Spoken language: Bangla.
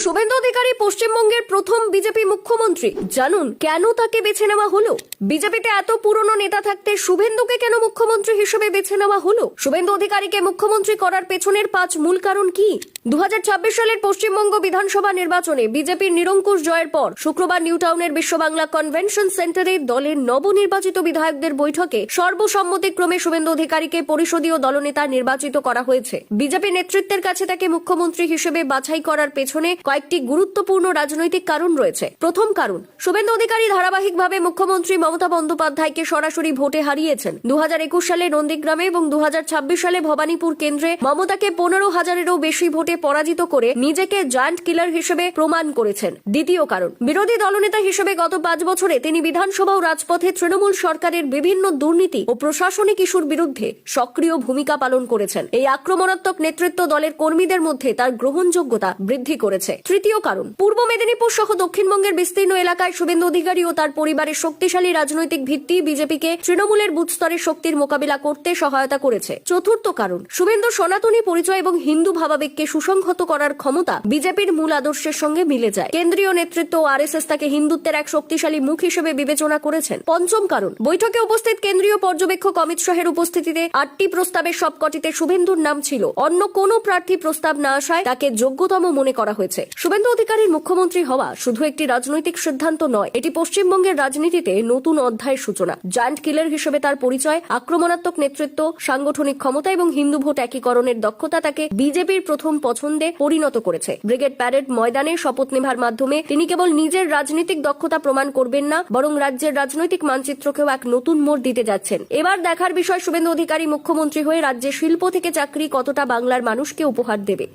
শুভেন্দু অধিকারী পশ্চিমবঙ্গের প্রথম বিজেপি মুখ্যমন্ত্রী। জানুন কেন তাকে বেছে নেওয়া হলো। বিজেপিতে এত পুরনো নেতা থাকতে শুভেন্দুকে কেন মুখ্যমন্ত্রী হিসেবে বেছে নেওয়া হলো? শুভেন্দু অধিকারীকে মুখ্যমন্ত্রী করার পেছনের 5 মূল কারণ কি? 2026 সালের পশ্চিমবঙ্গ বিধানসভা নির্বাচনে বিজেপির নিরঙ্কুশ জয়ের পর শুক্রবার নিউ টাউনের বিশ্ব বাংলা কনভেনশন সেন্টারে দলের নবনির্বাচিত বিধায়কদের বৈঠকে সর্বসম্মতিক্রমে শুভেন্দু অধিকারীকে পরিষদীয় দলনেতা নির্বাচিত করা হয়েছে। বিজেপি নেতৃত্বের কাছে তাকে মুখ্যমন্ত্রী হিসেবে বাছাই করার পেছনে কয়েকটি গুরুত্বপূর্ণ রাজনৈতিক কারণ রয়েছে। প্রথম কারণ, শুভেন্দু অধিকারী ধারাবাহিকভাবে মুখ্যমন্ত্রী মমতা বন্দ্যোপাধ্যায়কে সরাসরি ভোটে হারিয়েছেন। 2021 সালে নন্দীগ্রামে এবং 2026 সালে ভবানীপুর কেন্দ্রে মমতাকে 15,000-এরও বেশি ভোটে পরাজিত করে নিজেকে জায়ান্ট কিলার হিসেবে প্রমাণ করেছেন। দ্বিতীয় কারণ, বিরোধী দলনেতা হিসেবে গত 5 বছরে তিনি বিধানসভা ও রাজপথে তৃণমূল সরকারের বিভিন্ন দুর্নীতি ও প্রশাসনিক ইস্যুর বিরুদ্ধে সক্রিয় ভূমিকা পালন করেছেন। এই আক্রমণাত্মক নেতৃত্ব দলের কর্মীদের মধ্যে তার গ্রহণযোগ্যতা বৃদ্ধি করেছে। তৃতীয় কারণ, পূর্ব মেদিনীপুর সহ দক্ষিণবঙ্গের বিস্তীর্ণ এলাকায় শুভেন্দু অধিকারী ও তার পরিবারের শক্তিশালী রাজনৈতিক ভিত্তি বিজেপিকে তৃণমূলের বুথ স্তরের শক্তির মোকাবিলা করতে সহায়তা করেছে। চতুর্থ কারণ, শুভেন্দু সনাতনী পরিচয় এবং হিন্দু ভাবাবেগকে সুসংহত করার ক্ষমতা বিজেপির মূল আদর্শের সঙ্গে মিলে যায়। কেন্দ্রীয় নেতৃত্ব ও আরএসএস তাকে হিন্দুত্বের এক শক্তিশালী মুখ হিসেবে বিবেচনা করেছেন। পঞ্চম কারণ, বৈঠকে উপস্থিত কেন্দ্রীয় পর্যবেক্ষক অমিত শাহের উপস্থিতিতে 8টি প্রস্তাবের সবকটিতে শুভেন্দুর নাম ছিল। অন্য কোনো প্রার্থী প্রস্তাব না আসায় তাকে যোগ্যতম মনে করা হয়েছে। শুভেন্দু অধিকারীর মুখ্যমন্ত্রী হওয়া শুধু একটি রাজনৈতিক সিদ্ধান্ত নয়, এটি পশ্চিমবঙ্গের রাজনীতিতে নতুন অধ্যায়ের সূচনা। জায়ান্ট কিলার হিসেবে তার পরিচয়, আক্রমণাত্মক নেতৃত্ব, সাংগঠনিক ক্ষমতা এবং হিন্দু ভোট একীকরণের দক্ষতা তাকে বিজেপির প্রথম পছন্দে পরিণত করেছে। ব্রিগেড প্যারেড ময়দানে শপথ নেবার মাধ্যমে তিনি কেবল নিজের রাজনৈতিক দক্ষতা প্রমাণ করবেন না, বরং রাজ্যের রাজনৈতিক মানচিত্রকেও এক নতুন মোড় দিতে যাচ্ছেন। এবার দেখার বিষয় শুভেন্দু অধিকারী মুখ্যমন্ত্রী হয়ে রাজ্যে শিল্প থেকে চাকরি কতটা বাংলার মানুষকে উপহার দেবে।